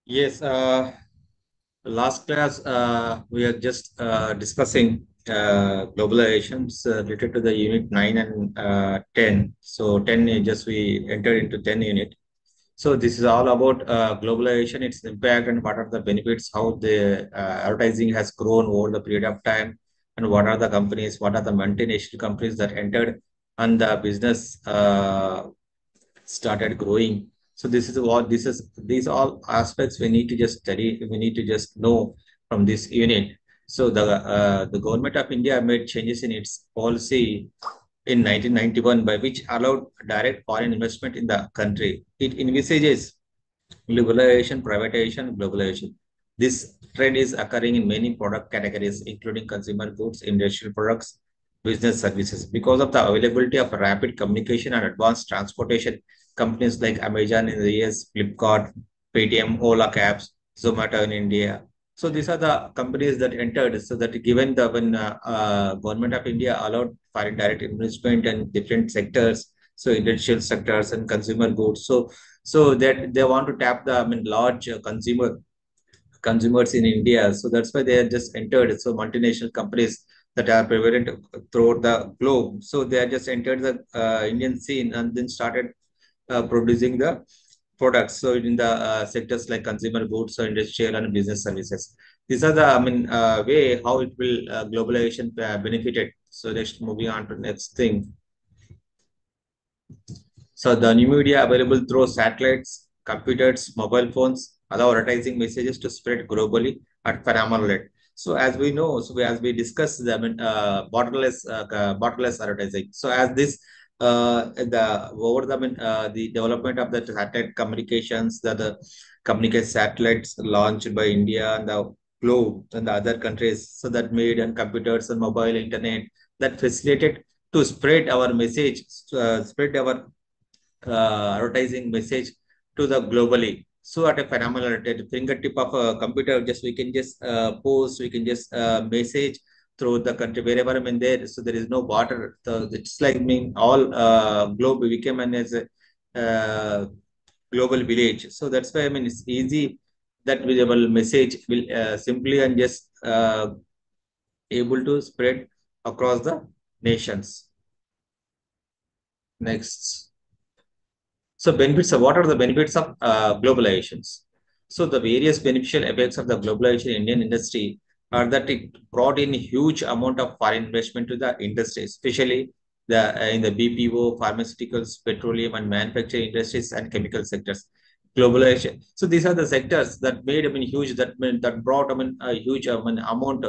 Yes, last class we are just discussing globalizations related to the unit 9 and 10. So 10 is just we entered into 10 unit. So this is all about globalization, its impact and what are the benefits, how the advertising has grown over the period of time, and what are the companies, what are the multinational companies that entered and the business started growing. So these all aspects we need to just study, we need to just know from this unit. So the government of India made changes in its policy in 1991 by which allowed direct foreign investment in the country. It envisages liberalization, privatization, globalization. This trend is occurring in many product categories, including consumer goods, industrial products, business services. Because of the availability of rapid communication and advanced transportation, companies like Amazon in the US, Flipkart, Paytm, Ola Cabs, Zomato in India. So these are the companies that entered. So that given the when government of India allowed foreign direct investment in different sectors, so industrial sectors and consumer goods. So that they want to tap the large consumers in India. So that's why they are just entered. So multinational companies that are prevalent throughout the globe. So they are just entered the Indian scene and then started producing the products. So in the sectors like consumer goods, so industrial and business services. These are the way how it will globalization benefited. So next moving on to next thing. So the new media available through satellites, computers, mobile phones allow advertising messages to spread globally at phenomenal rate. So as we know, as we discussed, borderless advertising. So as this the development of the satellite communications, the communicate satellites launched by India and the globe and the other countries, so that made and computers and mobile internet that facilitated to spread our message, spread our advertising message to the globally. So at a phenomenal at the fingertip of a computer, just we can just post, we can just message through the country wherever I'm in there. So there is no border. So it's like mean all globe became an as a global village. So that's why I mean it's easy that visible message will simply and just able to spread across the nations. Next. So benefits of what are the benefits of globalizations? So the various beneficial effects of the globalization in Indian industry are that it brought in huge amount of foreign investment to the industry, especially the in the BPO, pharmaceuticals, petroleum and manufacturing industries and chemical sectors. Globalization. So these are the sectors that made huge that brought a huge amount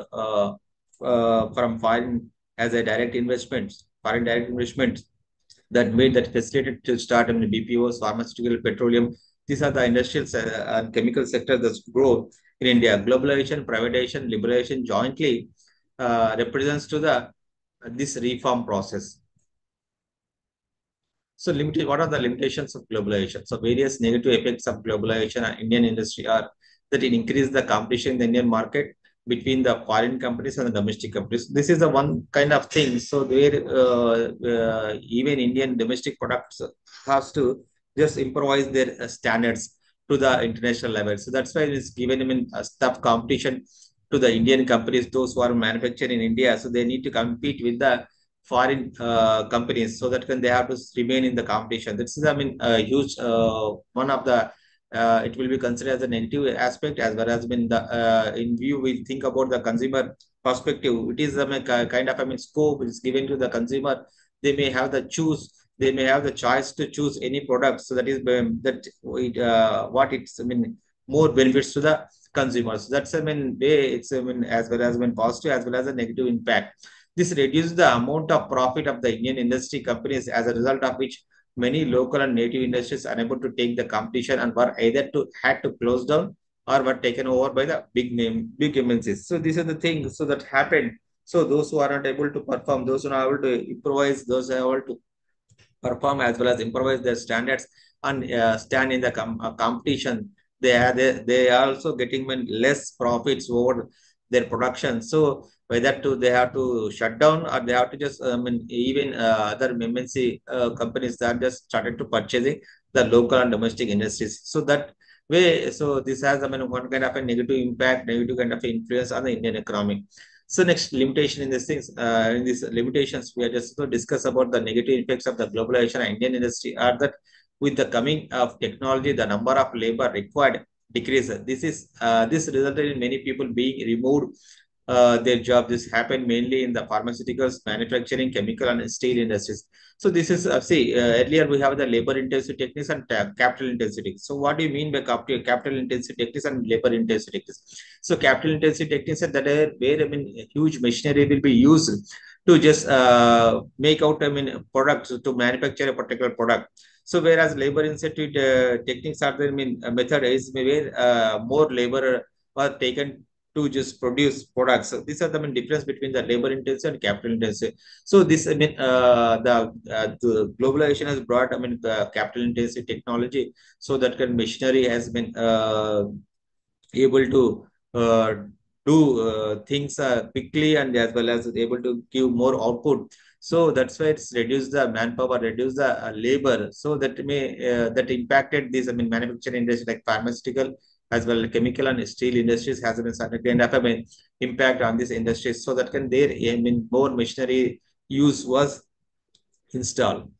from foreign as a direct investment, foreign direct investment that made that facilitated to start BPOs, pharmaceutical, petroleum. These are the industrial and chemical sectors that grow in India. Globalization, privatization, liberalization jointly represents to the this reform process. So, limited. What are the limitations of globalization? So, various negative effects of globalization on Indian industry are that it increases the competition in the Indian market between the foreign companies and the domestic companies. This is the one kind of thing. So, there even Indian domestic products has to just improvise their standards to the international level. So that's why it's given a tough competition to the Indian companies, those who are manufactured in India. So they need to compete with the foreign companies so that when they have to remain in the competition. This is, I mean, a huge one of the it will be considered as a negative aspect as well as in the in view we think about the consumer perspective. It is kind of scope is given to the consumer. They may have the choose. They may have the choice to choose any product. So that is what it's more benefits to the consumers. That's way it's as well as positive as well as a negative impact. This reduced the amount of profit of the Indian industry companies, as a result of which many local and native industries are unable to take the competition and were either to had to close down or were taken over by the big MNCs. So these are the things so that happened. So those who are not able to perform, those who are able to improvise, those who are able to perform as well as improvise their standards and stand in the competition. They are also getting less profits over their production. So whether to they have to shut down or they have to just even other MNC companies that just started to purchasing the local and domestic industries. So that way. So this has, I mean, one kind of a negative impact, negative kind of influence on the Indian economy. So next limitation in these things, in these limitations, we are just to discuss about the negative effects of the globalization and Indian industry are that with the coming of technology, the number of labor required decreases. This resulted in many people being removed their job. This happened mainly in the pharmaceuticals, manufacturing, chemical, and steel industries. So this is earlier we have the labor intensive techniques and capital intensive. So what do you mean by capital intensive techniques and labor intensive techniques? So capital intensive techniques are that are where, I mean, huge machinery will be used to just make out, I mean, products to manufacture a particular product. So whereas labor intensive techniques are the, I mean, method is where more labor are taken to just produce products. So these are the main difference between the labor intensive and capital intensive. So this, I mean, the globalization has brought, I mean, the capital intensive technology, so that kind of machinery has been able to uh, do things quickly and as well as able to give more output. So that's why it's reduced the manpower, reduced the labor. So that may that impacted this, I mean, manufacturing industry like pharmaceutical as well chemical and steel industries has been certain kind of, I mean, impact on this industry. So that can there, I mean, more machinery use was installed.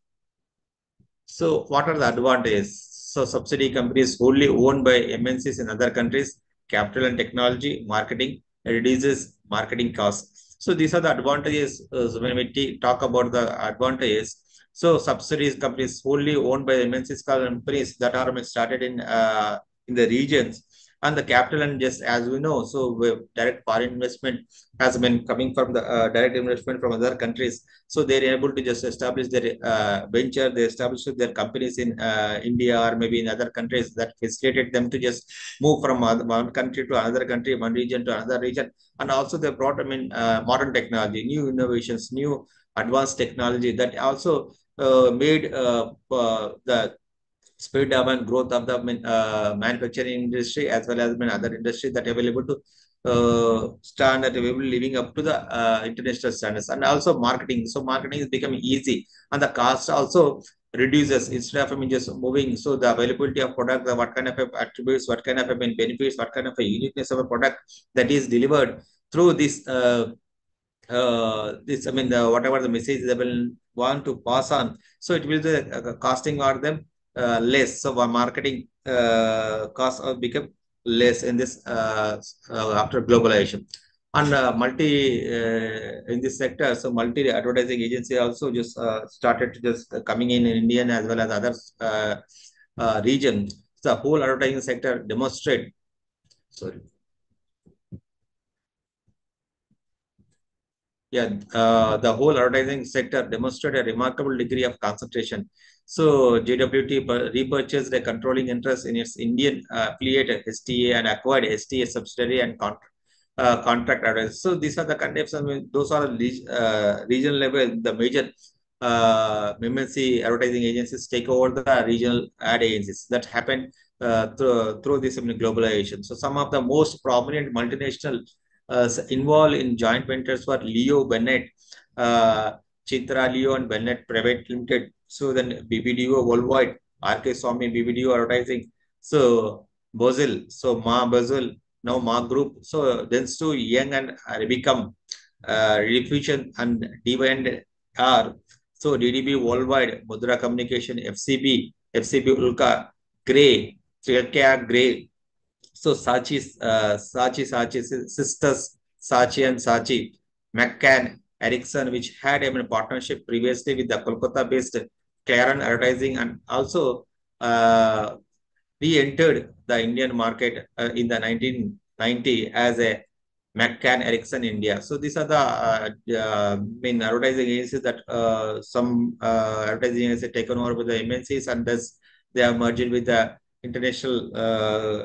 So what are the advantages? So subsidy companies wholly owned by MNCs in other countries, capital and technology, marketing, reduces marketing costs. So these are the advantages when we talk about the advantages. So subsidies companies wholly owned by MNCs companies that are started in the regions, and the capital and just as we know, so direct foreign investment has been coming from the direct investment from other countries. So they're able to just establish their venture, they established their companies in India or maybe in other countries that facilitated them to just move from one country to another country, one region to another region. And also they brought, I mean, modern technology, new innovations, new advanced technology that also made the speed up and growth of the manufacturing industry as well as, I mean, other industries that are able to stand at able living up to the international standards. And also marketing. So marketing is becoming easy and the cost also reduces instead of, I mean, just moving. So the availability of product, the what kind of attributes, what kind of, I mean, benefits, what kind of a uniqueness of a product that is delivered through this this, I mean, whatever the message they will want to pass on, so it will the costing or them less. So our marketing costs become less in this after globalization. And multi in this sector, so multi advertising agency also just started to just coming in Indian as well as other region. The whole advertising sector demonstrate, sorry. Yeah, the whole advertising sector demonstrated a remarkable degree of concentration. So JWT repurchased a controlling interest in its Indian affiliate STA and acquired STA subsidiary and contract advertising. So these are the concepts. I mean, those are regional level. The major MNC advertising agencies take over the regional ad agencies. That happened through this, I mean, globalization. So some of the most prominent multinational involved in joint ventures were Leo Bennett, Chitra Leo and Bennett Private Limited. So then BBDO Worldwide, RK Swami BBDO Advertising. So Bozil, so Ma Bozil, now Ma Group. So then Stu Young and become Refusion and D&R. So DDB Worldwide, Mudra Communication, FCB Ulka, Gray, Trilkia Gray. So Sachi's sisters, Sachi and Sachi, McCann, Ericsson, which had a partnership previously with the Kolkata-based Claren Advertising, and also re-entered the Indian market in the 1990 as a McCann Ericsson India. So these are the main advertising agencies that some advertising agencies taken over with the MNCs, and thus they are merged with the international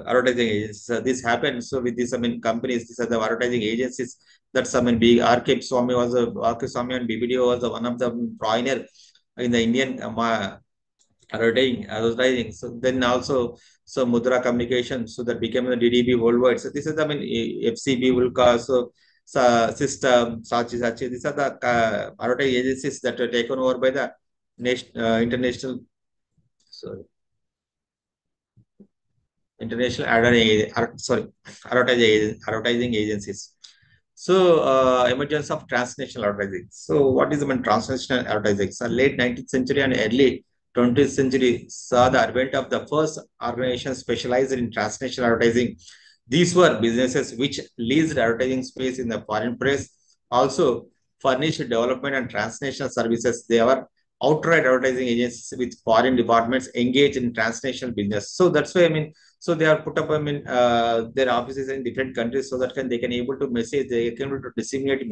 advertising agencies. So this happened. So with these, I mean, companies, these are the advertising agencies that some in big RK Swami was a RK Swami and BBDO was one of the pioneer in the Indian advertising. So then also, so Mudra Communication, so that became the DDB worldwide. So this is, I mean, FCB Vulca, so system, Sachi. These are the advertising agencies that were taken over by the international. Sorry. international advertising agencies. So, emergence of transnational advertising. So, what is the transnational advertising? So, late 19th century and early 20th century saw the advent of the first organizations specialized in transnational advertising. These were businesses which leased advertising space in the foreign press, also furnished development and transnational services. They were outright advertising agencies with foreign departments engaged in transnational business. So that's why so they are put up, their offices in different countries so that they can able to message, they can able to disseminate,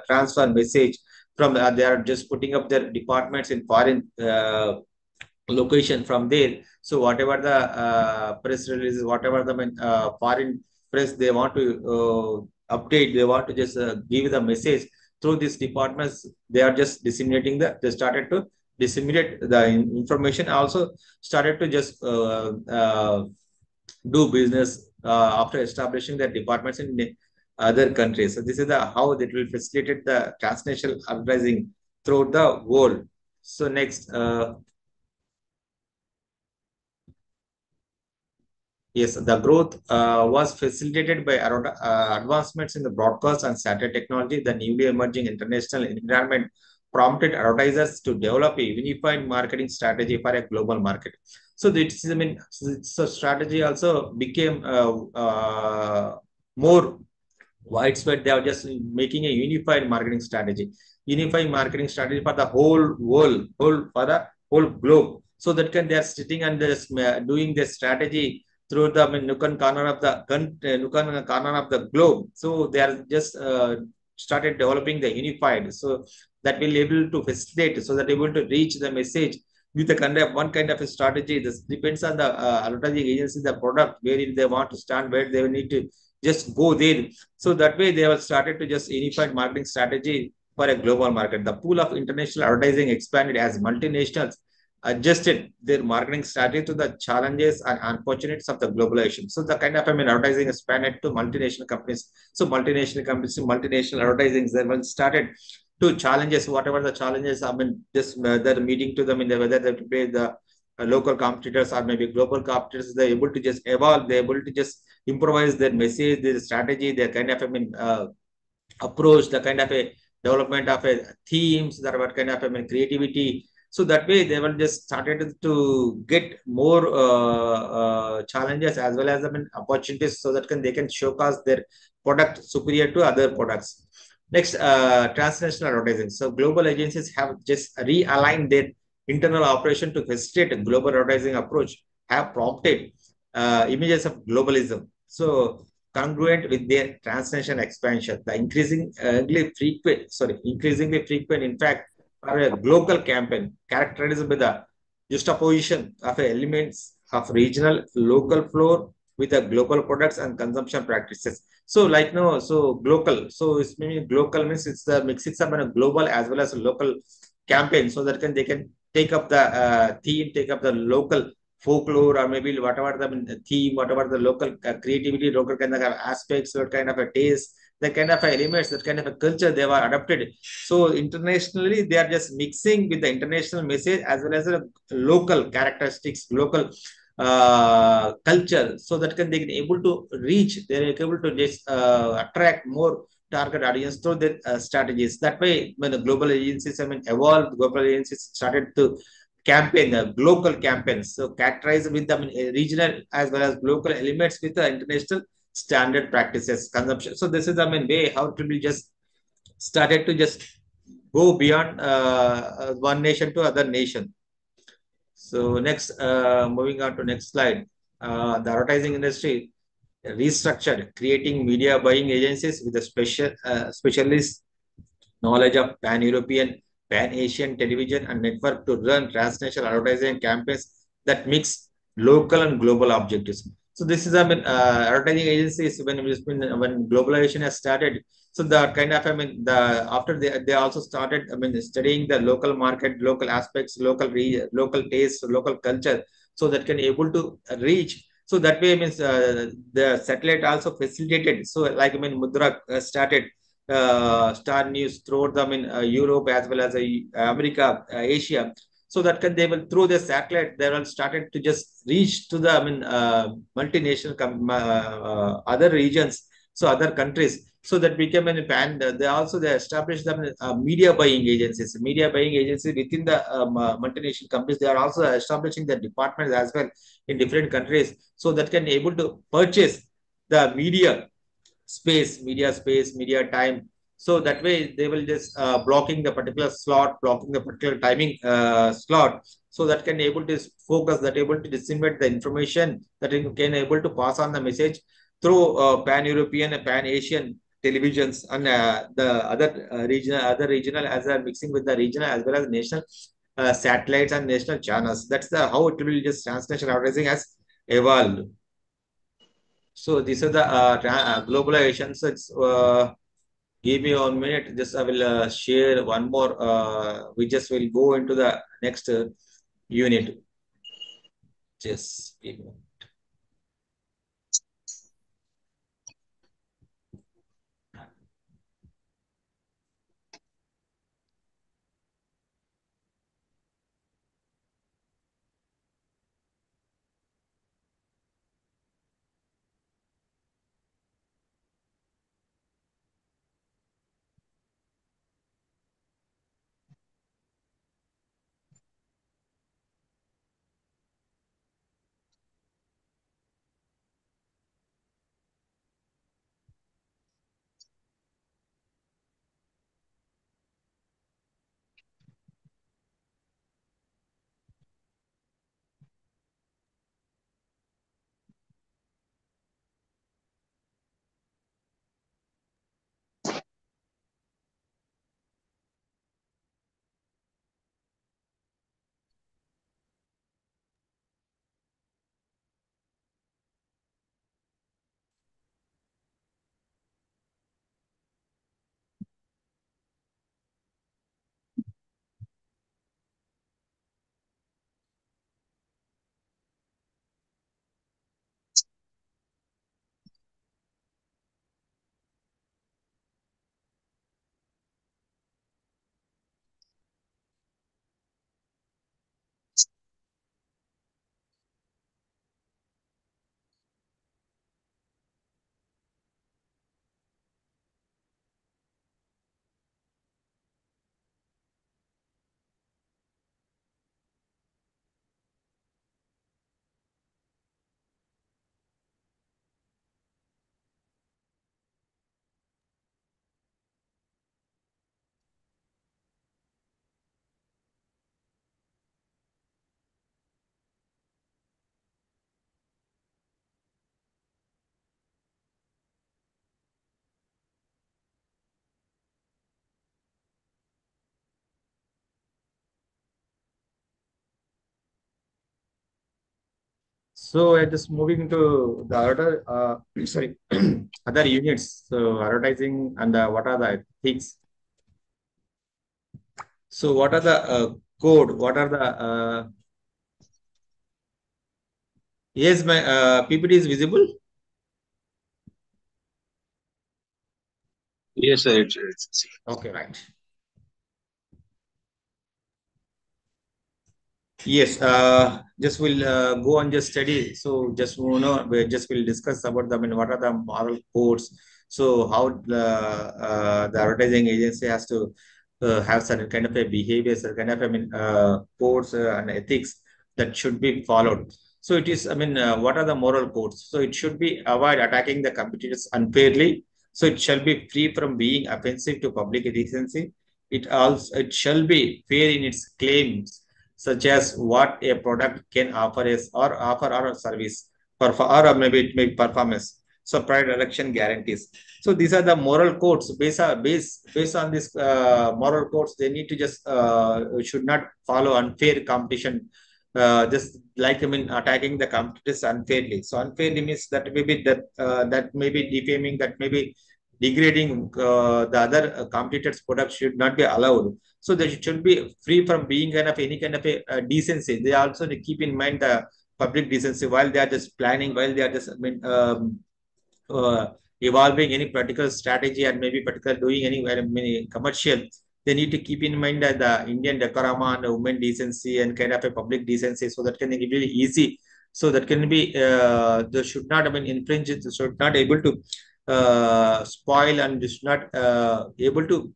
transfer message from, they are just putting up their departments in foreign location from there. So whatever the press releases, whatever the foreign press they want to update, they want to just give the message through these departments. They are just disseminating they started to disseminate the information. Also started to just do business after establishing their departments in other countries. So this is the how it will facilitate the transnational advertising throughout the world. So next, yes, the growth was facilitated by advancements in the broadcast and satellite technology. The newly emerging international environment prompted advertisers to develop a unified marketing strategy for a global market. So this, so strategy also became more widespread. They are just making a unified marketing strategy, unified marketing strategy for the whole world, for the whole globe. So that they are sitting and just doing their strategy through the nook and corner of the nook and corner of the globe. So they are just started developing the unified. So that will able to facilitate, so that able to reach the message with a kind of one kind of a strategy. This depends on the advertising agency, the product, where they want to stand, where they will need to just go there. So that way they have started to just unified marketing strategy for a global market. The pool of international advertising expanded as multinationals adjusted their marketing strategy to the challenges and opportunities of the globalization. So the kind of advertising expanded to multinational companies. So multinational companies, multinational advertising, they will started to challenges, whatever the challenges. Just they're meeting to them in the whether they have to pay the local competitors or maybe global competitors. They're able to just evolve. They're able to just improvise their message, their strategy, their kind of approach, the kind of a development of a themes, that what kind of creativity. So that way they will just started to get more challenges as well as opportunities, so that they can showcase their product superior to other products. Next, transnational advertising. So global agencies have just realigned their internal operation to facilitate a global advertising approach, have prompted images of globalism. So congruent with their transnational expansion, the increasingly frequent, in fact, are a global campaign characterized by the juxtaposition of elements of regional, local floor with the global products and consumption practices. So, like no, so global. So it's meaning global means it's the mixing of a global as well as a local campaign, so that they can take up the theme, take up the local folklore, or maybe whatever the theme, whatever the local creativity, local kind of aspects, what kind of a taste, the kind of elements, that kind of a culture they were adopted. So internationally, they are just mixing with the international message as well as the local characteristics, local culture, so that they can able to reach, they are able to just attract more target audience through their strategies. That way, when the global agencies, evolved, global agencies started to campaign, local campaigns, so characterized with the regional as well as local elements with the international standard practices consumption. So this is way how to be just started to just go beyond one nation to other nation. So next, moving on to next slide, the advertising industry restructured, creating media buying agencies with a specialist knowledge of pan-European, pan-Asian television and network to run transnational advertising campaigns that mix local and global objectives. So this is, advertising agencies, when globalization has started. So the kind of, the after they also started, studying the local market, local aspects, local taste, local culture, so that can able to reach. So that way means the satellite also facilitated. So like Mudra started Star News throughout them in Europe as well as America, Asia. So that can they will through the satellite they will started to just reach to the multinational other regions, so other countries. So that became an pan. They also they established them media buying agencies. Media buying agencies within the multinational companies. They are also establishing the departments as well in different countries, so that can able to purchase the media space, media time. So that way they will just blocking the particular slot, blocking the particular timing slot. So that can able to focus, that able to disseminate the information, that it can able to pass on the message through pan-European and pan-Asian televisions and the other regional as a mixing with the regional as well as national satellites and national channels. That's the how it will just transnational advertising has evolved. So these are the globalization. So it's, give me 1 minute. Just I will share one more. We just will go into the next unit. Just give me. So just moving to the other sorry other units. So advertising and what are the things? So what are the code? What are the yes, my PPT is visible. Yes, sir. It's Okay, right. Yes, just will go on just study. So just we just will discuss about the, I mean, what are the moral codes. So how the advertising agency has to have certain kind of a behavior, certain kind of, I mean, codes and ethics that should be followed. So it is, I mean, what are the moral codes? So it should be avoid attacking the competitors unfairly. So it shall be free from being offensive to public decency. It shall be fair in its claims, such as what a product can offer is or offer or a service or maybe it may performance. So prior direction guarantees. So these are the moral codes. Based on this moral codes, they need to just should not follow unfair competition. Just like, I mean, attacking the competitors unfairly. So unfairly means that maybe that may be defaming, that may be degrading the other competitors' products should not be allowed. So they should be free from being kind of any kind of a decency. They also need to keep in mind the public decency while they are just planning, while they are just, I mean, uh, evolving any particular strategy and maybe particular doing any commercial. they need to keep in mind that the Indian decorum and women decency and kind of a public decency, so that can be really easy. So that can be they should not, I mean, infringe it, should not able to spoil, and should not able to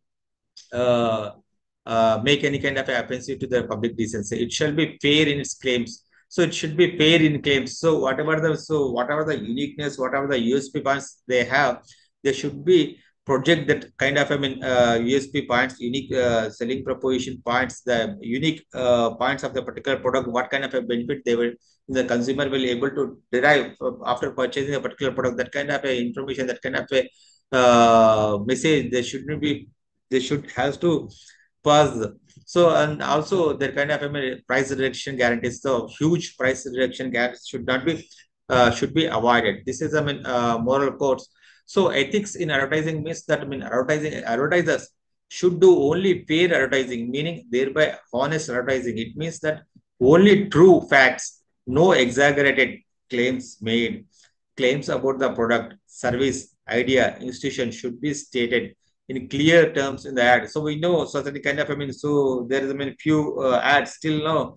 uh, make any kind of offensive to the public decency. It shall be fair in its claims. So it should be fair in claims. So whatever the uniqueness, whatever the USP points they have, they should be project that kind of, I mean, USP points, unique selling proposition points, the unique points of the particular product, what kind of a benefit they will, the consumer will able to derive after purchasing a particular product. That kind of a information, that kind of a message, they shouldn't be, they should have to pass. So, and also their kind of, I mean, price reduction guarantees. So huge price reduction guarantees should be avoided. This is, I mean, moral codes. So ethics in advertising means that, I mean, advertisers should do only fair advertising, meaning thereby honest advertising. It means that only true facts, no exaggerated claims made. Claims about the product, service, idea, institution should be stated in clear terms in the ad. So we know certain kind of, I mean, so there is, I mean, few ads still no,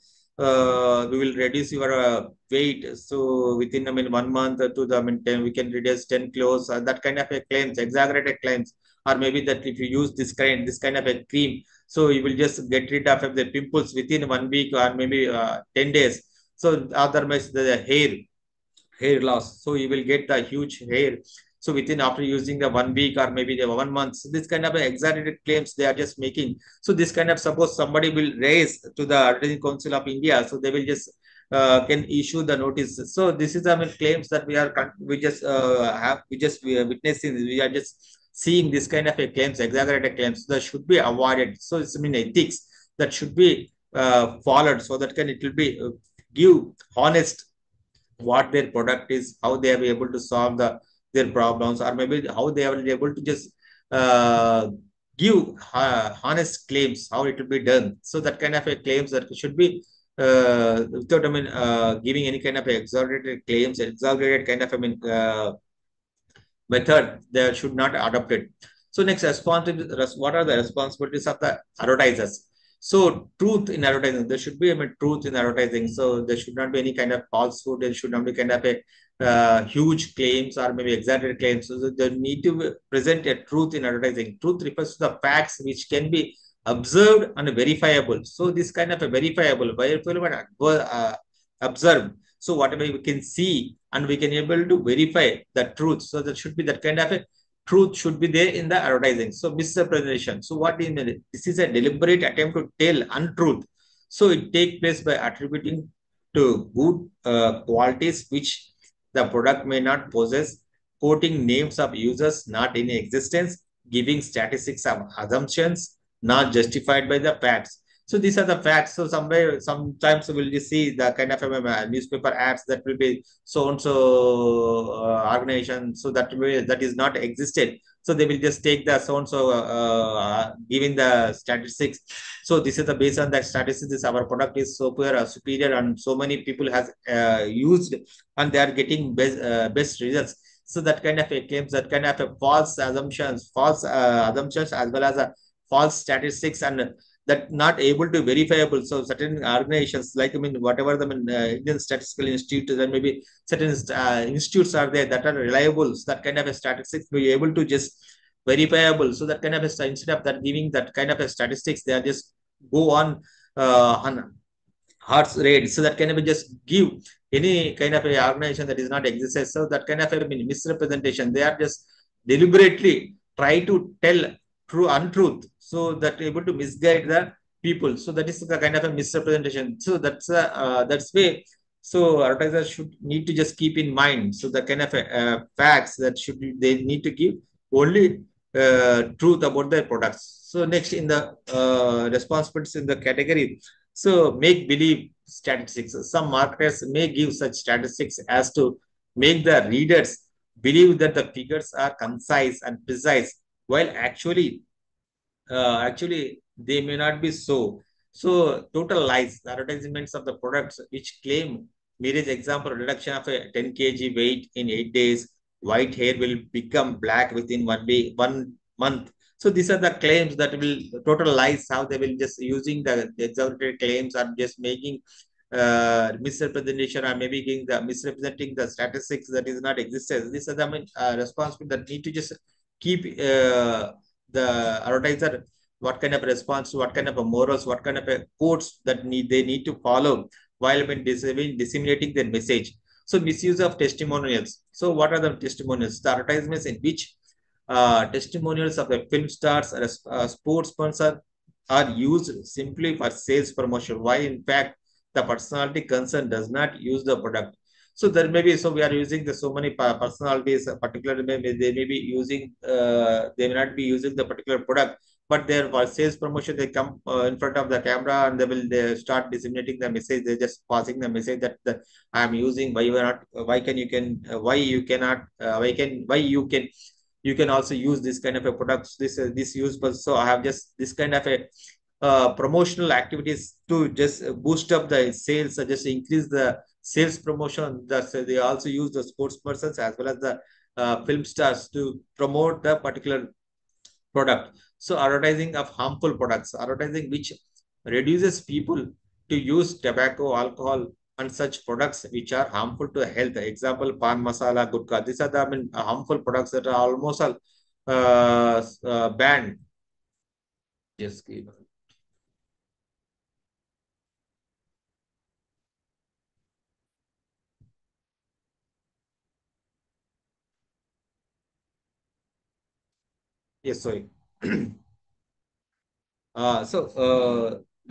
we will reduce your weight. So within, I mean, 1 month to the, I mean, 10, we can reduce 10 kilos, that kind of a claims, exaggerated claims, or maybe that if you use this kind of a cream, so you will just get rid of the pimples within 1 week, or maybe 10 days. So otherwise the hair loss. So you will get the huge hair. So within after using the 1 week or maybe the 1 month, so this kind of exaggerated claims they are just making. So this kind of, suppose somebody will raise to the Advertising Council of India, so they will just can issue the notice. So this is, I mean, claims that we are witnessing. We are just seeing this kind of a claims, exaggerated claims that should be avoided. So it's, I mean, ethics that should be followed, so that can it will be give honest what their product is, how they are able to solve their problems, or maybe how they are able to just uh, give honest claims, how it will be done. So that kind of a claims that should be without, I mean, giving any kind of exaggerated claims, exaggerated kind of, I mean, method, they should not adopt it. So next, what are the responsibilities of the advertisers? So truth in advertising, there should be, I mean, truth in advertising. So there should not be any kind of falsehood. There should not be kind of a huge claims or maybe exaggerated claims. So they need to present a truth in advertising. Truth refers to the facts which can be observed and verifiable. So this kind of a verifiable and observed. So whatever we can see and we can able to verify the truth. So that should be that kind of a truth should be there in the advertising. So misrepresentation. So what is this is a deliberate attempt to tell untruth. So it takes place by attributing to good qualities which the product may not possess, quoting names of users not in existence, giving statistics of assumptions not justified by the facts. So these are the facts. So somewhere, sometimes we'll just see the kind of newspaper ads that will be so and so organization. So that is not existed. So they will just take the so and so giving the statistics. So this is the based on that statistics. This our product is superior, and so many people has used, and they are getting best results. So that kind of a claims, that kind of a false assumptions, as well as a false statistics, and that not able to verifiable. So certain organizations, like, I mean, whatever the Indian Statistical Institute, then maybe certain institutes are there that are reliable. So that kind of a statistics be able to just verifiable. So that kind of a, instead of that giving that kind of a statistics, they are just go on hearts rate. So that kind of just give any kind of a organization that is not existed. So that kind of a misrepresentation. They are just deliberately try to tell true untruth, so that able to misguide the people. So that is the kind of a misrepresentation. So that's way. So advertisers should need to just keep in mind. So the kind of facts that should be, they need to give only truth about their products. So next in the responsibilities in the category, so make believe statistics. Some marketers may give such statistics as to make the readers believe that the figures are concise and precise, while actually they may not be so. So total lies, the advertisements of the products which claim marriage, example, reduction of a 10 kg weight in 8 days, white hair will become black within 1 month, So these are the claims that will total lies, how they will just using the exaggerated claims and just making misrepresentation, or maybe giving the misrepresenting the statistics that is not existed. These are the responsibility that need to just keep the advertiser what kind of response, what kind of a morals, what kind of a codes that they need to follow while when disseminating their message. So misuse of testimonials. So what are the testimonials? The advertisements in which testimonials of the film stars or sports sponsor are used simply for sales promotion. Why, in fact, the personality concerned does not use the product. So there may be, so we are using the so many personalities, particularly maybe they may be using, they may not be using the particular product, but they're for sales promotion, they come in front of the camera and they start disseminating the message. They're just passing the message that I'm using, why you are not, why can you can, why you cannot, why you can also use this kind of a products, this useful. So I have just this kind of a promotional activities to just boost up the sales, just increase the sales promotion. That's they also use the sports persons as well as the film stars to promote the particular product. So advertising of harmful products, advertising which reduces people to use tobacco, alcohol, and such products which are harmful to health. Example, pan masala, gutka. These are the harmful products that are almost all banned. Yes, yes, sorry.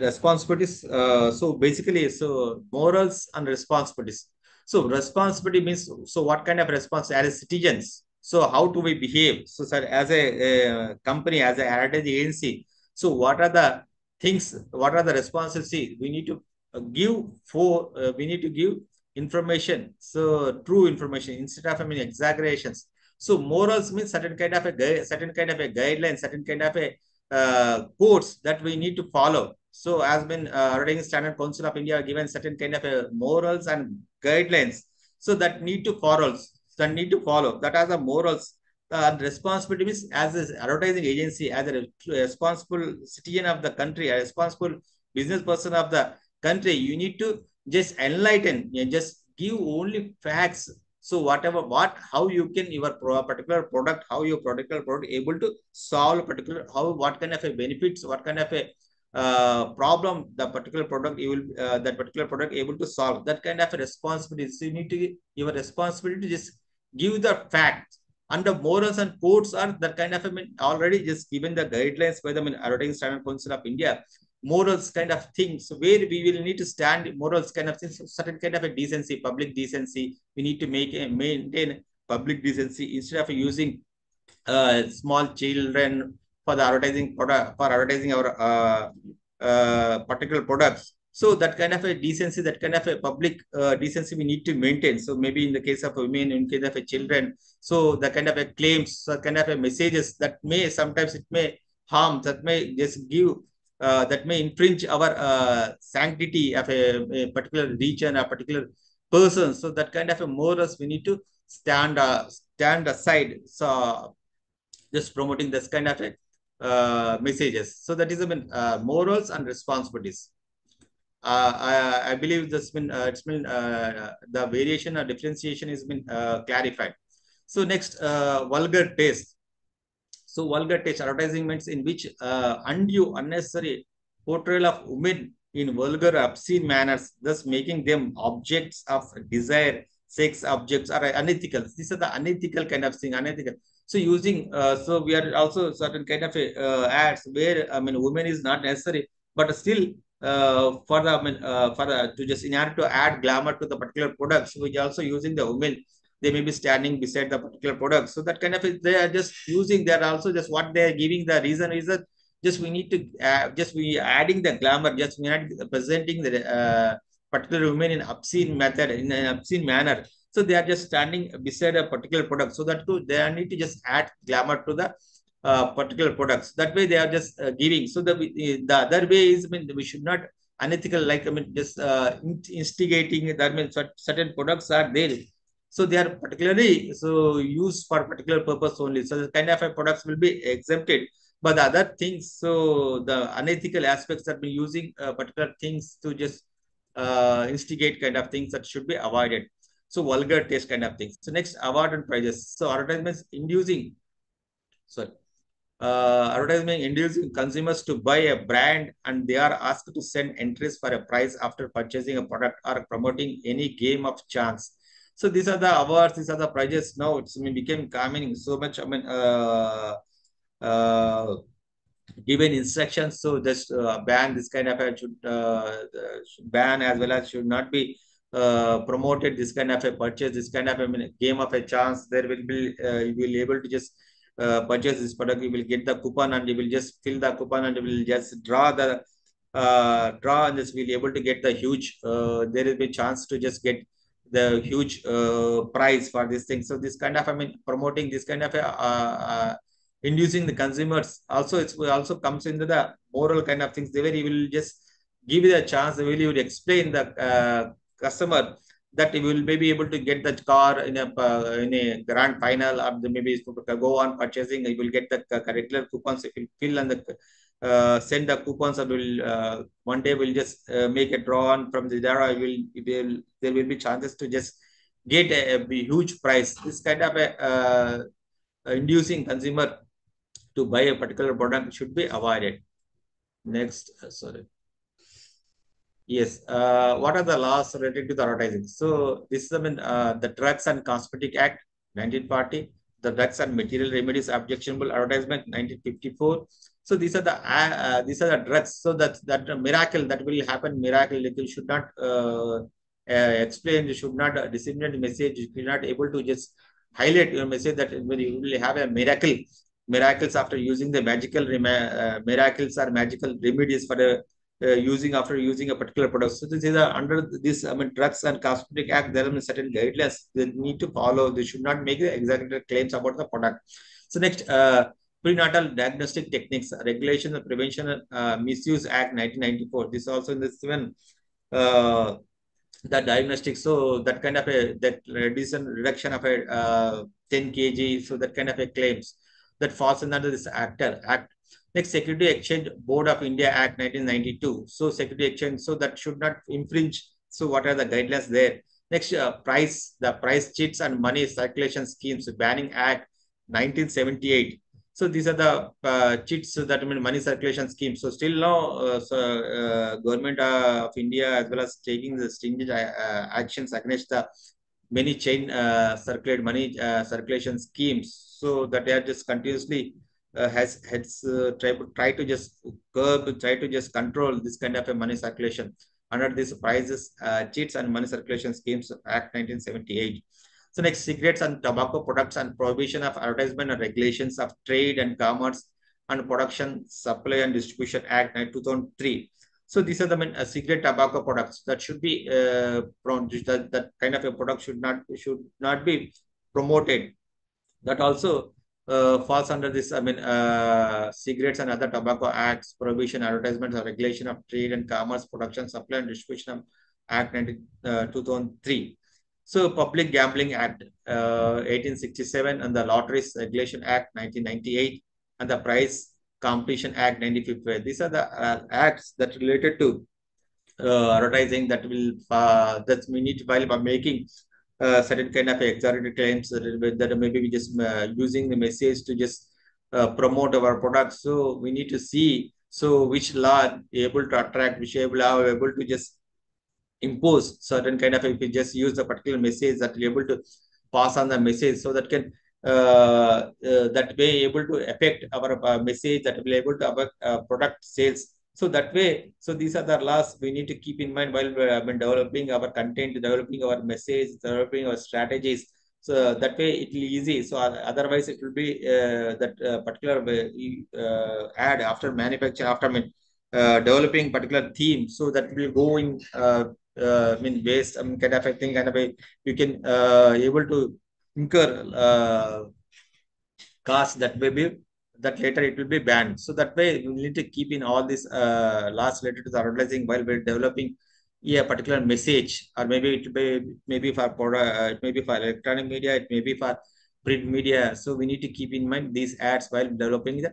Responsibilities. So basically, so morals and responsibilities. So responsibility means, so what kind of response as citizens? So how do we behave? So sir, as a company, as a heritage agency, so what are the things? What are the responsibilities we need to we need to give information. So true information instead of exaggerations. So morals means certain kind of a guideline, certain kind of a codes that we need to follow. So, as been Writing Standard Council of India given certain kind of morals and guidelines, so that need to follow, that need to follow. That are the morals. Responsibility means as an advertising agency, as a responsible citizen of the country, a responsible business person of the country, you need to just enlighten, just give only facts. So whatever, how you can your particular product, how your particular product able to solve particular, how, what kind of a benefits, what kind of a problem the particular product you will, that particular product able to solve. That kind of a responsibility. So you need to, your responsibility to just give the facts. And the morals and codes are that kind of, already just given the guidelines by the Advertising Standard Council of India. Morals kind of things where we will need to stand, morals kind of things, certain kind of a decency, public decency. We need to maintain public decency instead of using small children for the advertising product, for advertising our particular products. So that kind of a decency, that kind of a public decency we need to maintain. So maybe in the case of women, in case of a children, so the kind of a claims, kind of a messages that may sometimes it may harm, that may just give, that may infringe our sanctity of a particular region, a particular person. So that kind of a morals we need to stand aside. So just promoting this kind of messages. So that is morals and responsibilities. I believe this been it's been the variation or differentiation has been clarified. So next, vulgar taste. So vulgar taste advertisements in which undue, unnecessary portrayal of women in vulgar, obscene manners, thus making them objects of desire, sex objects, are unethical. These are the unethical kind of thing, unethical. So using, so we are also certain kind of ads where, women is not necessary, but still for the, for the, to just in order to add glamour to the particular products, which also using the women, they may be standing beside the particular product. So that kind of, they are just using, they're also just what they're giving the reason is that just we need to just we adding the glamour, just we are presenting the particular women in obscene method, in an obscene manner. So they are just standing beside a particular product. So that too, they need to just add glamour to the particular products. That way they are just giving. So the other way is, we should not unethical, like just instigating. That means certain products are there, so they are particularly so used for particular purpose only. So the kind of products will be exempted. But the other things, so the unethical aspects that we using particular things to just instigate kind of things that should be avoided. So vulgar taste kind of things. So next, award and prizes. So advertisements inducing, sorry, advertisement inducing consumers to buy a brand and they are asked to send entries for a prize after purchasing a product or promoting any game of chance. So these are the awards, these are the prizes. Now it's became coming so much. Uh, Given instructions, so just ban this kind of a should ban, as well as should not be promoted this kind of a purchase, this kind of a game of a chance. There will be you will able to just purchase this product, you will get the coupon and you will just fill the coupon and you will just draw and just will be able to get the huge there will be chance to just get the huge prize for this thing. So this kind of promoting this kind of a inducing the consumers. Also, it's also comes into the moral kind of things. They will, you will just give you a chance. They will, you will explain the customer that you will maybe able to get that car in a grand final, or maybe go on purchasing. You will get the regular coupons. If you fill and the send the coupons, and will one day we'll just make a draw on from the there. There will be chances to just get a huge price. This kind of a inducing consumer to buy a particular product should be avoided. Next, sorry. Yes. What are the laws related to the advertising? So this is the Drugs and Cosmetic Act, 1940, the Drugs and Material Remedies Objectionable Advertisement, 1954. So these are the drugs. So that miracle that will happen, miracle, like you should not explain, you should not disseminate the message, you should not able to just highlight your message that when you will have a miracle, miracles after using the miracles or magical remedies for the using after using a particular product. So this is under this Drugs and Cosmetic Act. There are certain guidelines they need to follow. They should not make the exaggerated claims about the product. So next, prenatal diagnostic techniques, regulation of prevention misuse act 1994. This also in this one. The diagnostic, so that kind of a that reduction of a 10 kg, so that kind of a claims that falls under this act. Next, Security Exchange Board of India Act 1992. So Security Exchange, so that should not infringe. So what are the guidelines there? Next, the price cheats and money circulation schemes banning act 1978. So these are the cheats, so that mean money circulation schemes. So still now, government of India as well as taking the stringent actions against the many chain circulate money circulation schemes. So that they are just continuously has try to just curb, try to just control this kind of a money circulation under this prices cheats and money circulation schemes Act 1978. So next, cigarettes and tobacco products and prohibition of advertisement and regulations of trade and commerce and production, supply and distribution Act 2003. So these are the main cigarette tobacco products that should be that kind of a product should not be promoted. That also falls under this, cigarettes and other tobacco acts, prohibition, advertisements, or regulation of trade and commerce, production, supply, and distribution of Act 2003. So Public Gambling Act 1867 and the Lotteries Regulation Act 1998 and the Price Competition Act 1955. These are the acts that related to advertising that will that we need to file by making certain kind of exaggerated claims that maybe we just using the message to just promote our products. So we need to see so which law able to attract, which law able to just impose certain kind of, if we just use the particular message that we're able to pass on the message, so that can that way able to affect our message that will be able to our product sales. So that way, so these are the laws we need to keep in mind while developing our content, developing our message, developing our strategies. So that way it will be easy. So otherwise it will be that particular ad after manufacture, after developing particular theme. So that will go in waste, kind of a thing, kind of a, you can able to incur cost that may be that later it will be banned. So that way we need to keep in all these laws related to the advertising while we're developing a particular message, or maybe it may maybe for it may be for electronic media, it may be for print media. So we need to keep in mind these ads while developing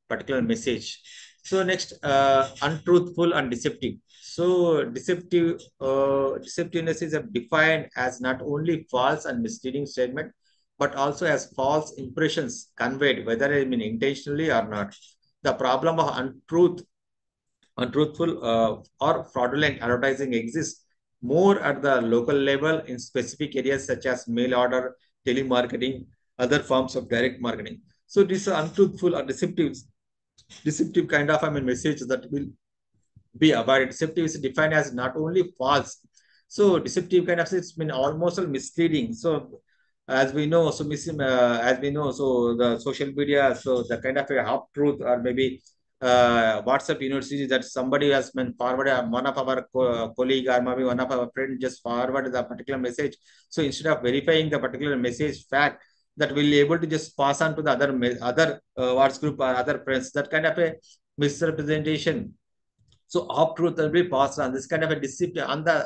particular message. So next, untruthful and deceptive. So deceptiveness is defined as not only false and misleading statement, but also as false impressions conveyed, whether I mean intentionally or not. The problem of untruthful or fraudulent advertising exists more at the local level in specific areas such as mail order, telemarketing, other forms of direct marketing. So this untruthful or deceptive kind of message that will be avoided. Deceptive is defined as not only false. So deceptive kind of it's been almost misleading. So as we know, so the social media, so the kind of a half truth or maybe WhatsApp university that somebody has been forwarded, one of our colleague or maybe one of our friend just forwarded the particular message. So instead of verifying the particular message fact, that will be able to just pass on to the other WhatsApp group or other friends. That kind of a misrepresentation, so half truth will be passed on. This kind of a discipline on this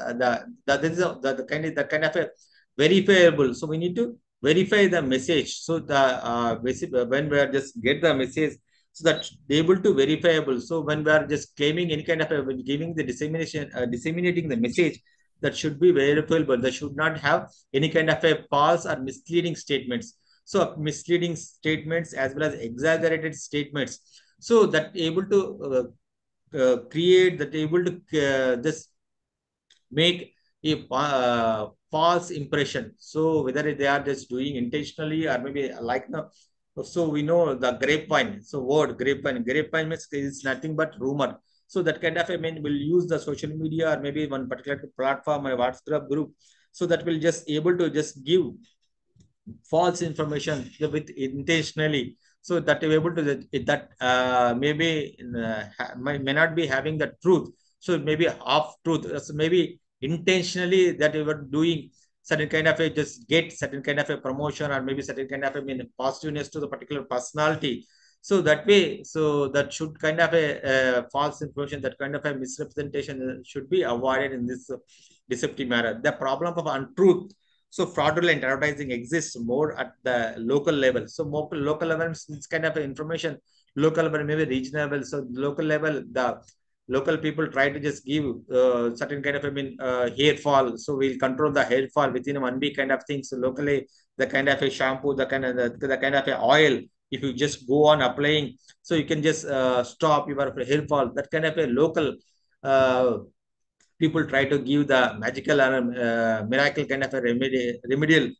is the kind of a verifiable. So we need to verify the message. So the when we are just get the message, so that they able to verifiable. So when we are just claiming any kind of a when giving the disseminating the message, that should be verifiable. That should not have any kind of a false or misleading statements. So misleading statements as well as exaggerated statements. So that able to create that able to just make a false impression. So whether they are just doing intentionally or maybe like no. So we know the grapevine. So word grapevine means is nothing but rumor. So that kind of will use the social media or maybe one particular platform or WhatsApp group. So that will just able to just give false information with intentionally, so that you're able to that maybe may not be having the truth, so maybe half truth, so maybe intentionally that you were doing certain kind of a just get certain kind of a promotion or maybe certain kind of a positiveness to the particular personality. So that way, so that should kind of a false information, that kind of a misrepresentation should be avoided in this deceptive manner. The problem of untruth, so fraudulent advertising exists more at the local level. So more local level, it's kind of information, local level, maybe regional level. So local level, the local people try to just give certain kind of, hair fall. So we'll control the hair fall within 1 week kind of thing. So locally, the kind of a shampoo, the kind of a oil, if you just go on applying, so you can just stop your hair fall. That kind of a local uh, people try to give the magical or miracle kind of a remedial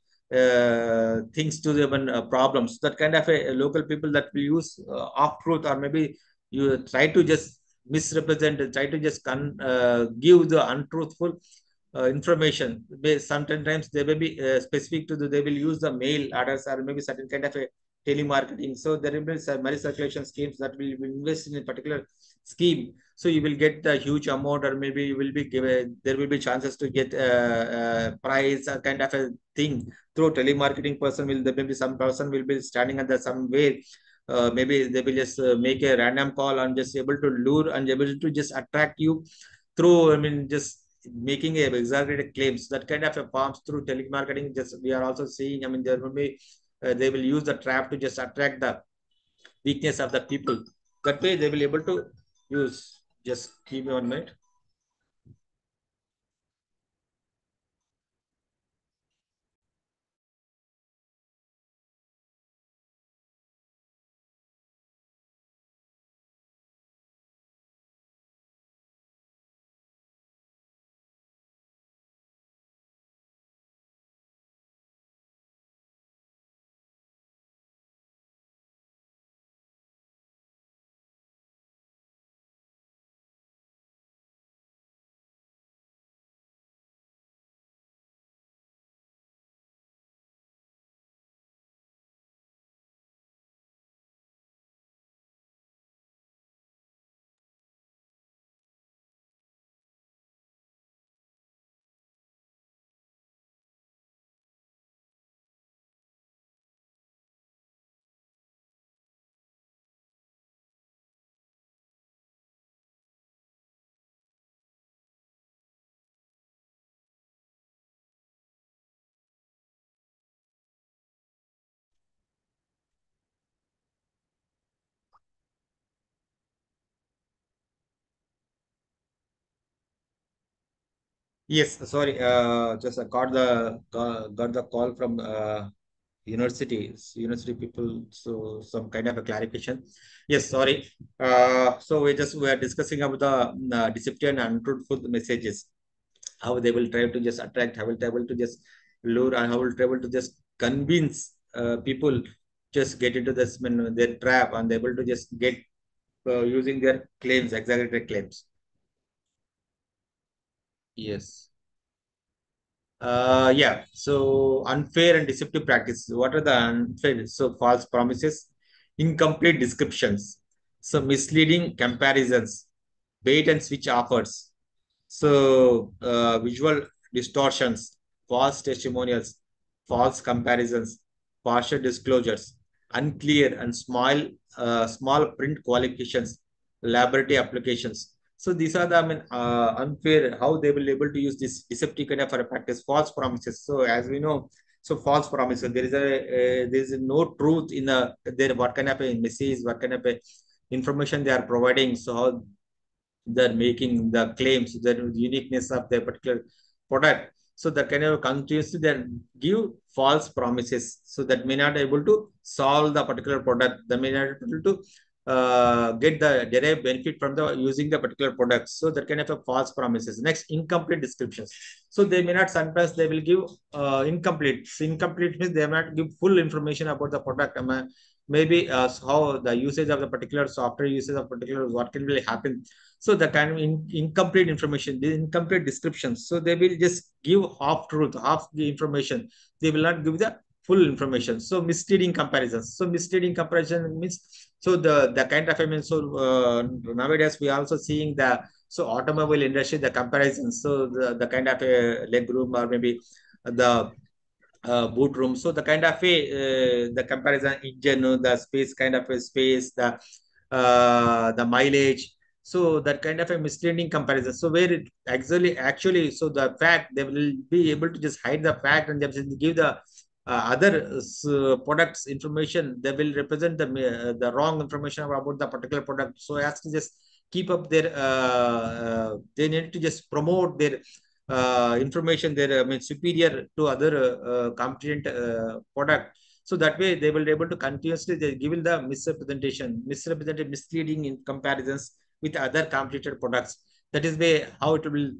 things to the problems. That kind of a local people that will use off truth or maybe you try to just misrepresent, try to just give the untruthful information. Sometimes they will be specific to they will use the mail orders or maybe certain kind of a telemarketing. So there will be some money circulation schemes that will invest in a particular scheme. So you will get a huge amount, or maybe you will be given. There will be chances to get prize or kind of a thing through telemarketing. Person will there may be some person will be standing at the somewhere. Maybe they will just make a random call and just able to lure and able to just attract you through. Just making a exaggerated claims. That kind of a forms through telemarketing. Just we are also seeing. There will be they will use the trap to just attract the weakness of the people. That way they will able to use. Just keep me 1 minute. Yes, sorry. Just I got the call from university people. So some kind of a clarification. Yes, sorry. So we are discussing about the deceptive and untruthful messages. How they will try to just attract, how will they able to just lure, and how will they able to just convince people just get into this their trap, and they able to just get using their claims, exaggerated claims. Yes. Yeah. So unfair and deceptive practice. What are the unfair? So false promises, incomplete descriptions, so misleading comparisons, bait and switch offers, so visual distortions, false testimonials, false comparisons, partial disclosures, unclear and small print qualifications, laboratory applications. So these are the unfair how they will able to use this deceptive kind of a practice, false promises. So as we know, so false promises, there is no truth in the there, what kind of a message, what kind of a information they are providing. So how they're making the claims, the uniqueness of their particular product. So that kind of continuously they give false promises. So that may not able to solve the particular product. They may not able to get the derived benefit from the using the particular product. So that kind of a false promises. Next, incomplete descriptions. So they may not, sometimes they will give incomplete. So incomplete means they may not give full information about the product. Maybe how the usage of the particular software, usage of particular what can really happen. So the kind of incomplete information, the incomplete descriptions. So they will just give half truth, half the information. They will not give the full information. So misleading comparisons. So misleading comparison means, so the kind of, I mean, so nowadays we are also seeing the, so automobile industry, the comparisons. So the kind of a leg room, or maybe the boot room. So the kind of a the comparison engine, the space kind of a space, the mileage. So that kind of a misleading comparison. So where it actually, so the fact they will be able to just hide the fact, and they will give the other products information. They will represent the wrong information about the particular product. So as to just keep up their they need to just promote their information, their, I mean, superior to other competent product. So that way they will be able to continuously they give the misrepresented, misleading in comparisons with other competitor products. That is way how it will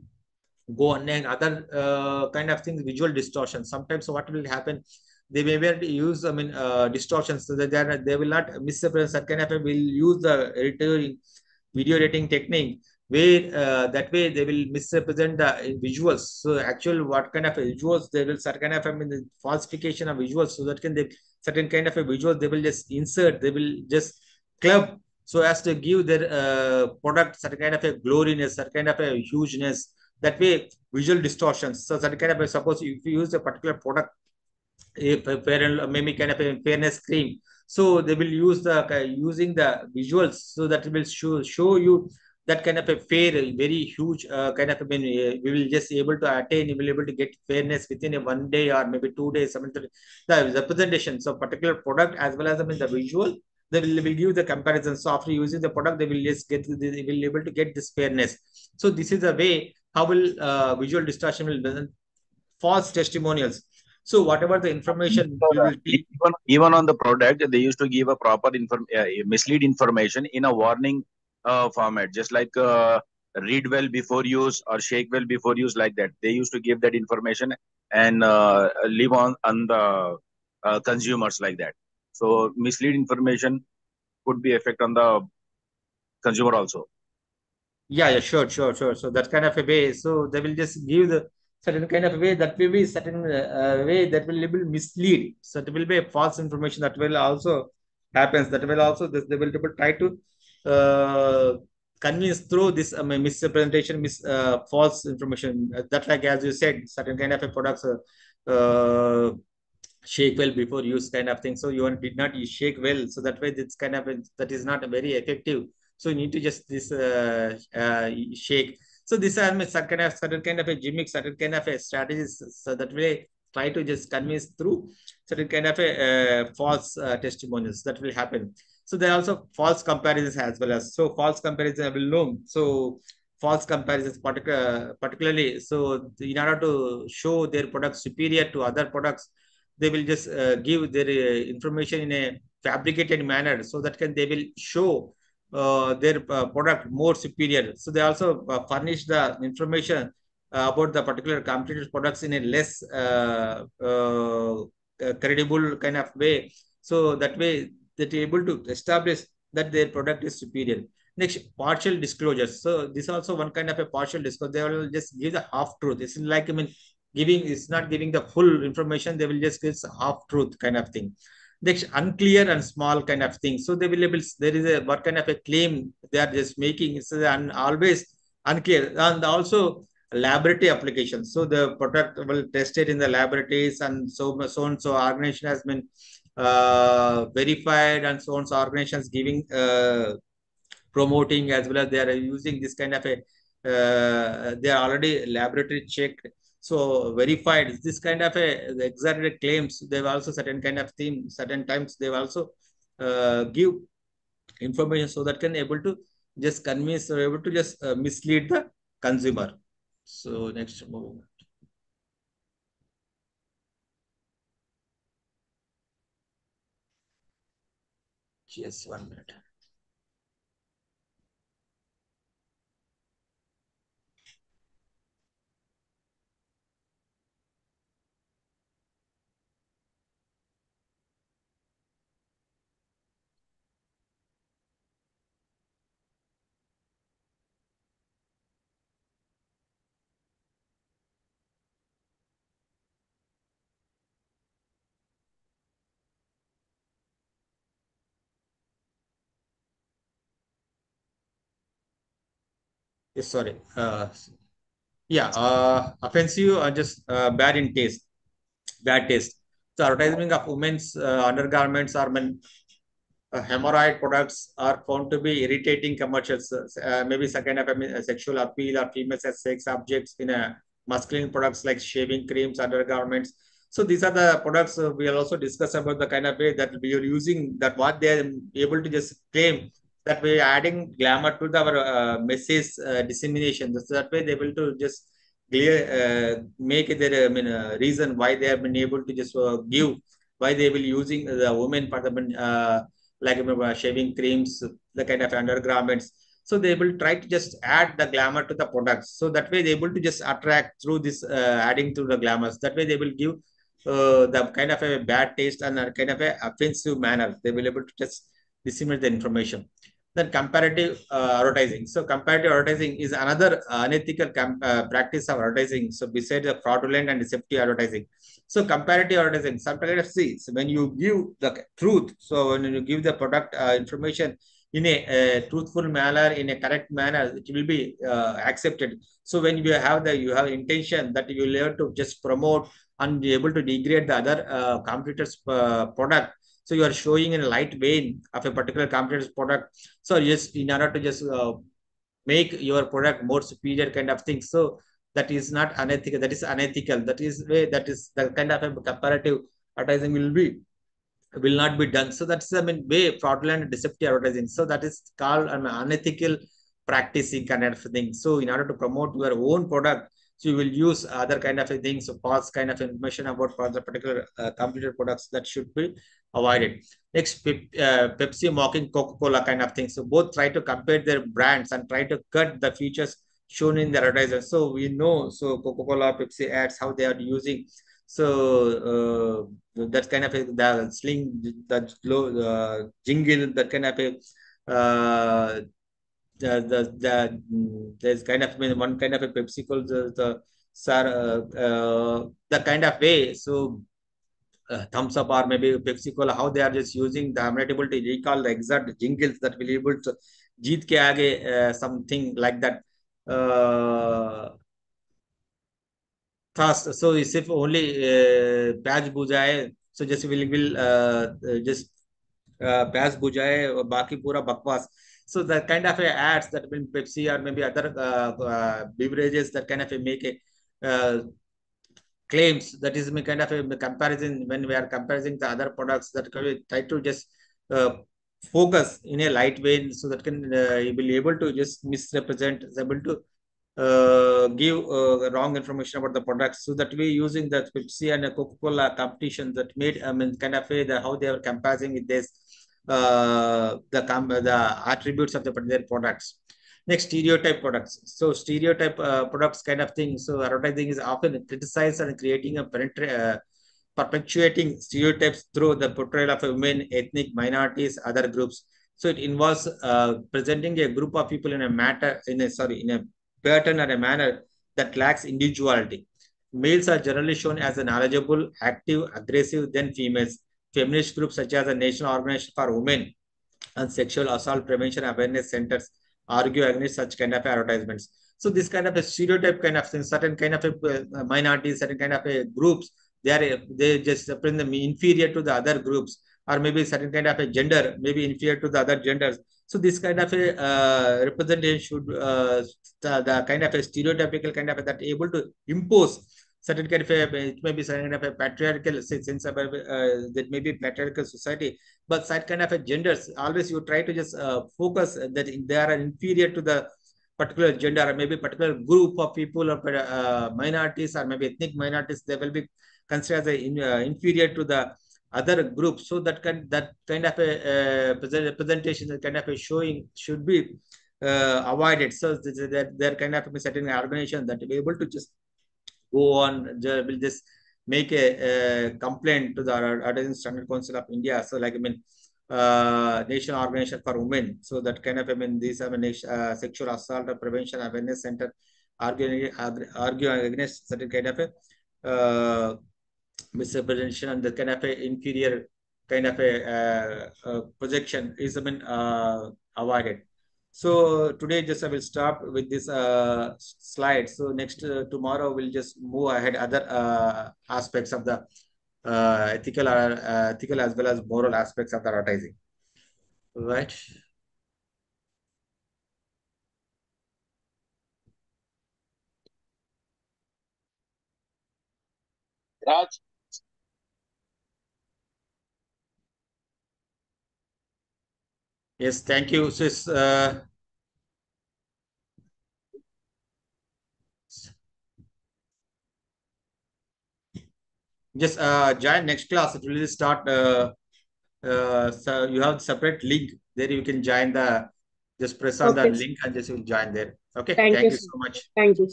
go on. And other kind of things, visual distortion. Sometimes what will happen, they may be able to use, I mean, distortions, so that they will not misrepresent. That kind of will use the editing, video editing technique, where that way they will misrepresent the visuals. So actual what kind of visuals they will, certain kind of, I mean, the falsification of visuals. So that can they, certain kind of a visuals they will just insert, they will just club, so as to give their product certain kind of a gloriness, certain kind of a hugeness. That way, visual distortions. So certain kind of a, suppose if you use a particular product, a fair and maybe kind of a fairness cream. So they will use the using the visuals, so that it will show you that kind of a fair, very huge kind of, I mean, we will just able to attain, we will able to get fairness within a 1 day or maybe 2 days. Something the representation. So particular product as well as, I mean, the visual, will give the comparison. So after using the product, they will just get they will able to get this fairness. So this is the way how will visual distortion will present. False testimonials. So whatever the information we will take. Even on the product, they used to give a proper mislead information in a warning format, just like read well before use or shake well before use, like that. They used to give that information and leave on the consumers like that. So mislead information could be effect on the consumer also. Yeah, yeah, sure. So that kind of a way. So they will just give the certain kind of a way, that will be certain way that will be mislead. So it will be a false information that will also happens. That will also this, they will try to uh, convince through this misrepresentation, false information. That, like as you said, certain kind of a products shake well before use kind of thing. So you did not shake well. So that way it's kind of that is not very effective. So you need to just this shake. So this are certain kind of a gimmick, certain kind of a strategies. So that way try to just convince through certain kind of a false testimonials that will happen. So there are also false comparisons as well as, so false comparison I will know. So false comparisons, particularly. So in order to show their products superior to other products, they will just give their information in a fabricated manner, so that they will show their product more superior. So they also furnish the information about the particular competitor's products in a less credible kind of way. So that way they're able to establish that their product is superior. Next, partial disclosures. So this is also one kind of a partial disclosure. They will just give the half truth. It's like, I mean, it's not giving the full information. They will just give half truth kind of thing. Next, unclear and small kind of thing. So they will able, there is a what kind of a claim they are just making. It's always unclear. And also laboratory applications. So the product will test it in the laboratories, and so and so organization has been verified, and so on. So organizations giving promoting, as well as they are using this kind of a they are already laboratory checked, so verified. This kind of a exaggerated claims. They have also certain kind of theme. Certain times they also give information, so that can able to just convince or able to just mislead the consumer. So next move. Just 1 minute. Yes, sorry. Yeah, offensive or just bad in taste, bad taste. So advertising of women's undergarments are meant hemorrhoid products are found to be irritating commercials. Maybe some kind of a sexual appeal or females as sex objects in a masculine products like shaving creams, undergarments. So these are the products we'll also discuss about the kind of way that we are using, that what they are able to just claim, that we are adding glamour to our message dissemination. So that way they able to just clear make their reason why they have been able to just give, why they will using the women part of like shaving creams, the kind of undergarments. So they will try to just add the glamour to the products. So that way they able to just attract through this adding to the glamours. That way they will give the kind of a bad taste and a kind of a offensive manner. They will able to just disseminate the information. Then comparative advertising. So comparative advertising is another unethical practice of advertising. So besides the fraudulent and deceptive advertising. So comparative advertising, sometimes see, so when you give the truth, so when you give the product information in a truthful manner, in a correct manner, it will be accepted. So when you have intention that you will have to just promote and be able to degrade the other competitor's product. So you are showing in a light vein of a particular competitor's product. So just in order to just make your product more superior kind of thing. So that is not unethical. That is unethical. That is way, that is the kind of a comparative advertising will not be done. So that's way fraudulent and deceptive advertising. So that is called an unethical practicing kind of thing. So in order to promote your own product, so you will use other kind of things, so false kind of information about the particular computer products, that should be avoided. Next, Pepsi mocking Coca-Cola kind of thing. So both try to compare their brands and try to cut the features shown in the advertisement. So we know, so Coca-Cola, Pepsi ads, how they are using. So that kind of the sling, that low jingle, that kind of a there's kind of one kind of a Pepsi called the kind of way. So thumbs up or maybe Pepsi Cola, how they are just using the, I'm not able to recall the exact jingles that will be able to jeet ke aage, something like that. Fast. So if only patch bujaye, so just will just patch bujaye, baki pura bakwas. So the kind of ads that will Pepsi or maybe other beverages that kind of make a claims, that is kind of a comparison when we are comparing the other products, that try to just uh, focus in a light way, so that can you will be able to just misrepresent, is able to give wrong information about the products. So that way, using the Pepsi and Coca-Cola competition, that made, I mean, kind of how they are comparing with this the attributes of their products. Next, stereotype products. So stereotype products kind of thing. So advertising is often criticized and creating a perpetuating stereotypes through the portrayal of women, ethnic minorities, other groups. So it involves presenting a group of people in a pattern or a manner that lacks individuality. Males are generally shown as knowledgeable, active, aggressive than females. Feminist groups such as the National Organization for Women and Sexual Assault Prevention Awareness Centers argue against such kind of advertisements. So this kind of a stereotype kind of thing, certain kind of a minorities, certain kind of a groups, they just present them inferior to the other groups, or maybe certain kind of a gender, maybe inferior to the other genders. So this kind of a representation should the kind of a stereotypical kind of a, that able to impose certain kind of a, it may be certain kind of a patriarchal sense of that may be patriarchal society, but such kind of a genders, always you try to just focus that they are inferior to the particular gender, or maybe particular group of people, or minorities, or maybe ethnic minorities, they will be considered as inferior to the other groups. So that kind of a representation, that kind of a showing should be avoided. So that there kind of a certain organization that will be able to just go on, will just make a complaint to the Advertising Standard Council of India. So like, I mean, National Organization for Women. So that kind of, I mean, these are Sexual Assault Prevention Awareness Center argue against certain kind of a misrepresentation, and the kind of a inferior kind of a projection is, I mean, avoided. So today just I will stop with this slide. So next tomorrow we'll just move ahead other aspects of the ethical as well as moral aspects of the advertising. Right. Raj, Yes, thank you, sis. Just join next class. It will start. So you have separate link there. You can join the. Just press on the Okay. link and just you will join there. Okay. Thank Thank you, you sir. so much. Thank you.